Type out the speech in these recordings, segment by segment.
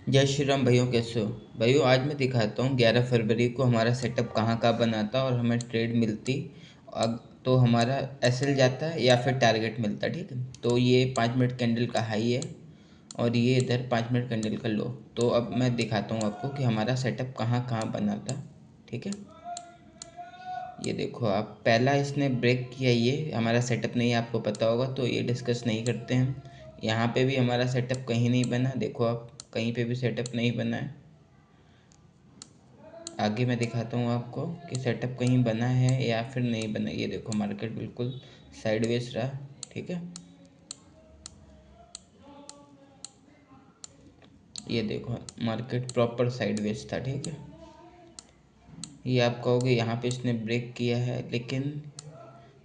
जय श्री राम भाइयों, कैसे हो भाइयों। आज मैं दिखाता हूँ 11 फरवरी को हमारा सेटअप कहाँ कहाँ बनाता और हमें ट्रेड मिलती। तो हमारा एसएल जाता है या फिर टारगेट मिलता, ठीक है। तो ये 5 मिनट कैंडल का हाई है और ये इधर 5 मिनट कैंडल का लो। तो अब मैं दिखाता हूँ आपको कि हमारा सेटअप कहाँ कहाँ बनाता, ठीक है। ये देखो आप, पहला इसने ब्रेक किया, ये हमारा सेटअप नहीं है, आपको पता होगा, तो ये डिस्कस नहीं करते हैं। यहाँ पे भी हमारा सेटअप कहीं नहीं बना, देखो आप, कहीं पे भी सेटअप नहीं बना है। आगे मैं दिखाता हूँ आपको कि सेटअप कहीं बना है या फिर नहीं बना। ये देखो मार्केट बिल्कुल साइडवेज रहा, ठीक है। ये देखो मार्केट प्रॉपर साइडवेज था, ठीक है। ये आप कहोगे यहाँ पे इसने ब्रेक किया है, लेकिन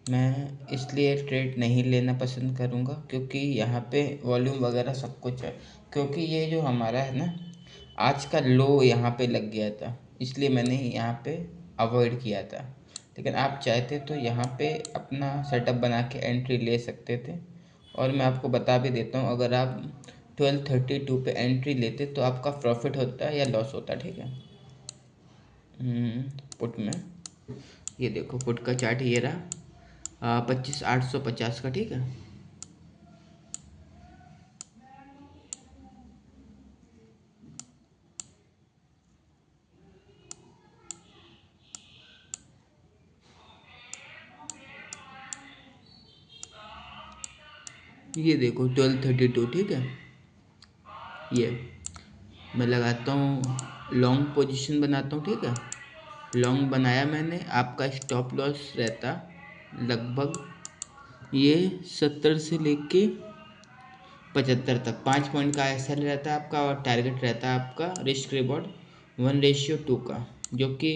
मैं इसलिए ट्रेड नहीं लेना पसंद करूँगा क्योंकि यहाँ पे वॉल्यूम वगैरह सब कुछ है। क्योंकि ये जो हमारा है ना, आज का लो यहाँ पे लग गया था, इसलिए मैंने यहाँ पे अवॉइड किया था। लेकिन आप चाहते तो यहाँ पे अपना सेटअप बना के एंट्री ले सकते थे। और मैं आपको बता भी देता हूँ, अगर आप 1232 पे एंट्री लेते तो आपका प्रॉफिट होता या लॉस होता, ठीक है। पुट में ये देखो, पुट का चार्ट ये रहा 25,850 का, ठीक है। ये देखो 1232, ठीक है। ये मैं लगाता हूँ, लॉन्ग पोजीशन बनाता हूँ, ठीक है। लॉन्ग बनाया मैंने, आपका स्टॉप लॉस रहता लगभग ये 70 से लेके 75 तक। 5 पॉइंट का एसएल रहता है आपका और टारगेट रहता है आपका रिस्क रिवॉर्ड 1:2 का, जो कि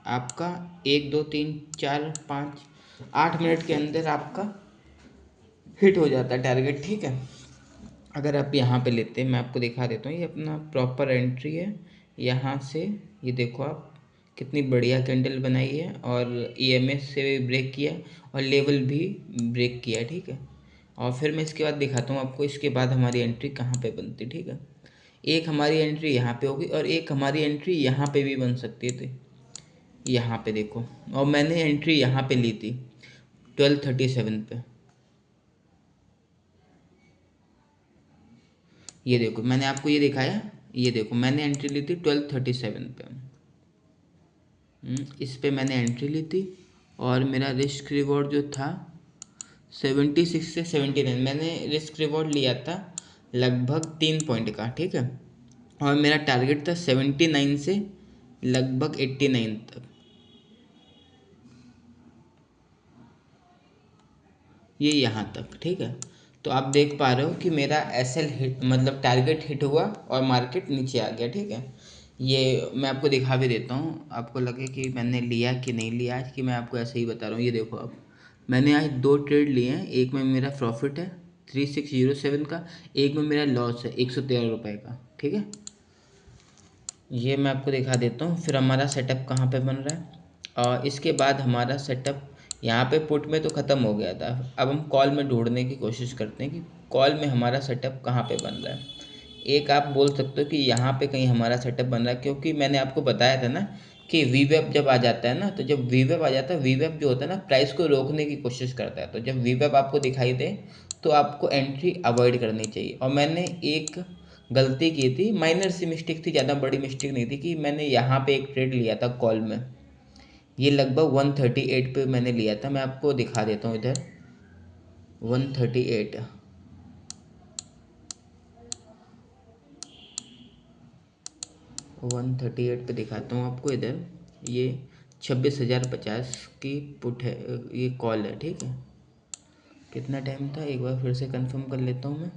आपका 1 2 3 4 5 8 मिनट के अंदर आपका हिट हो जाता है टारगेट, ठीक है। अगर आप यहाँ पे लेते हैं, मैं आपको दिखा देता हूँ, ये अपना प्रॉपर एंट्री है। यहाँ से ये देखो आप, कितनी बढ़िया कैंडल बनाई है और ईएमएस से भी ब्रेक किया और लेवल भी ब्रेक किया, ठीक है। और फिर मैं इसके बाद दिखाता हूँ आपको, इसके बाद हमारी एंट्री कहाँ पे बनती, ठीक है। एक हमारी एंट्री यहाँ पे होगी और एक हमारी एंट्री यहाँ पे भी बन सकती थी। यहाँ पे देखो, और मैंने एंट्री यहाँ पे ली थी 1237 पे। ये देखो मैंने आपको ये दिखाया, ये देखो मैंने एंट्री ली थी 1237 पे। इस पे मैंने एंट्री ली थी और मेरा रिस्क रिवॉर्ड जो था 76 से 79, मैंने रिस्क रिवॉर्ड लिया था लगभग 3 पॉइंट का, ठीक है। और मेरा टारगेट था 79 से लगभग 89 तक। ये यहाँ तक, ठीक है। तो आप देख पा रहे हो कि मेरा एसएल हिट, मतलब टारगेट हिट हुआ और मार्केट नीचे आ गया, ठीक है। ये मैं आपको दिखा भी देता हूँ, आपको लगे कि मैंने लिया कि नहीं लिया, आज कि मैं आपको ऐसे ही बता रहा हूँ। ये देखो अब, मैंने आज 2 ट्रेड लिए हैं, एक में मेरा प्रॉफिट है 3607 का, एक में मेरा लॉस है 113 रुपये का, ठीक है। ये मैं आपको दिखा देता हूँ। फिर हमारा सेटअप कहाँ पे बन रहा है, और इसके बाद हमारा सेटअप यहाँ पे पुट में तो ख़त्म हो गया था। अब हम कॉल में ढूंढने की कोशिश करते हैं कि कॉल में हमारा सेटअप कहाँ पे बन रहा है। एक आप बोल सकते हो कि यहाँ पे कहीं हमारा सेटअप बन रहा है, क्योंकि मैंने आपको बताया था ना कि वीवेप जब आ जाता है ना, तो जब वीवेप आ जाता है, वीवेप जो होता है ना, प्राइस को रोकने की कोशिश करता है। तो जब वीवेप आपको दिखाई दे तो आपको एंट्री अवॉइड करनी चाहिए। और मैंने एक गलती की थी, माइनर सी मिस्टेक थी, ज़्यादा बड़ी मिस्टेक नहीं थी, कि मैंने यहाँ पे एक ट्रेड लिया था कॉल में। ये लगभग 138 पे मैंने लिया था, मैं आपको दिखा देता हूँ इधर 138, 138 पे दिखाता हूँ आपको इधर। ये 26,050 की पुट है, ये कॉल है, ठीक है। कितना टाइम था, एक बार फिर से कंफर्म कर लेता हूँ मैं,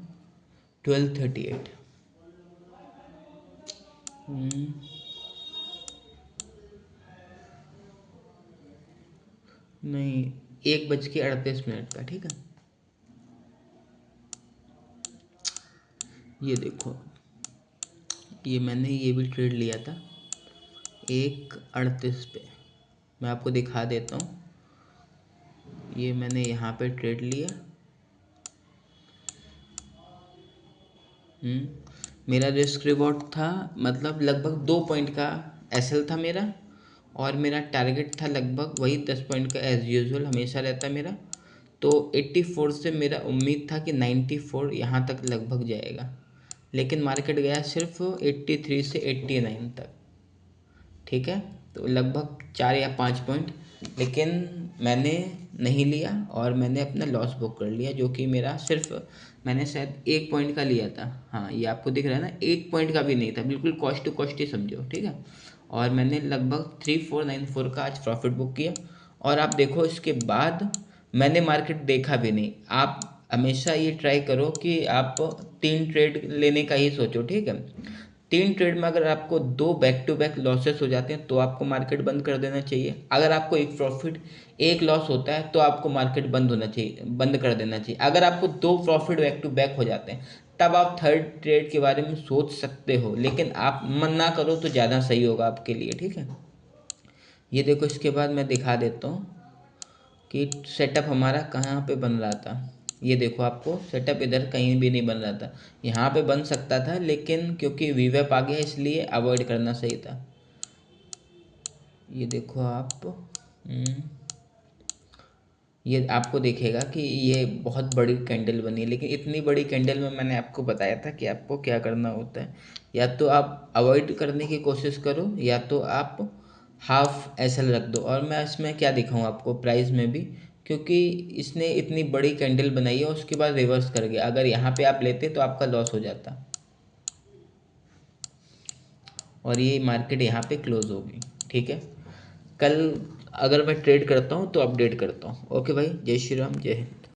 1238। नहीं, 1:38 का, ठीक है। ये देखो, ये मैंने ये भी ट्रेड लिया था 1:38 पे, मैं आपको दिखा देता हूँ। ये मैंने यहाँ पे ट्रेड लिया, मेरा रिस्क रिवॉर्ड था मतलब लगभग 2 पॉइंट का एसएल था मेरा, और मेरा टारगेट था लगभग वही 10 पॉइंट का एज यूजुअल हमेशा रहता है मेरा। तो 84 से मेरा उम्मीद था कि 94 यहाँ तक लगभग जाएगा, लेकिन मार्केट गया सिर्फ 83 से 89 तक। ठीक है, तो लगभग 4 या 5 पॉइंट, लेकिन मैंने नहीं लिया और मैंने अपना लॉस बुक कर लिया, जो कि मेरा सिर्फ मैंने शायद 1 पॉइंट का लिया था। हाँ, ये आपको दिख रहा है ना, 1 पॉइंट का भी नहीं था, बिल्कुल कॉस्ट टू कॉस्ट ही समझो। ठीक है, और मैंने लगभग 3494 का आज प्रॉफिट बुक किया। और आप देखो इसके बाद मैंने मार्केट देखा भी नहीं। आप हमेशा ये ट्राई करो कि आप 3 ट्रेड लेने का ही सोचो। ठीक है, 3 ट्रेड में अगर आपको 2 बैक टू बैक लॉसेस हो जाते हैं तो आपको मार्केट बंद कर देना चाहिए। अगर आपको एक प्रॉफिट एक लॉस होता है तो आपको मार्केट बंद होना चाहिए, बंद कर देना चाहिए। अगर आपको 2 प्रॉफिट बैक टू बैक हो जाते हैं तब आप थर्ड ट्रेड के बारे में सोच सकते हो, लेकिन आप मन ना करो तो ज़्यादा सही होगा आपके लिए। ठीक है, ये देखो इसके बाद मैं दिखा देता हूँ कि सेटअप हमारा कहाँ पे बन रहा था। ये देखो, आपको सेटअप इधर कहीं भी नहीं बन रहा था, यहाँ पे बन सकता था, लेकिन क्योंकि वीवेप आ गया इसलिए अवॉइड करना सही था। ये देखो आप, ये आपको दिखेगा कि ये बहुत बड़ी कैंडल बनी है, लेकिन इतनी बड़ी कैंडल में मैंने आपको बताया था कि आपको क्या करना होता है। या तो आप अवॉइड करने की कोशिश करो, या तो आप हाफ एसएल रख दो। और मैं इसमें क्या दिखाऊं आपको प्राइस में भी, क्योंकि इसने इतनी बड़ी कैंडल बनाई है उसके बाद रिवर्स कर गया। अगर यहाँ पे आप लेते तो आपका लॉस हो जाता, और ये मार्केट यहाँ पे क्लोज होगी। ठीक है, कल अगर मैं ट्रेड करता हूँ तो अपडेट करता हूँ। ओके भाई, जय श्री राम, जय हिंद।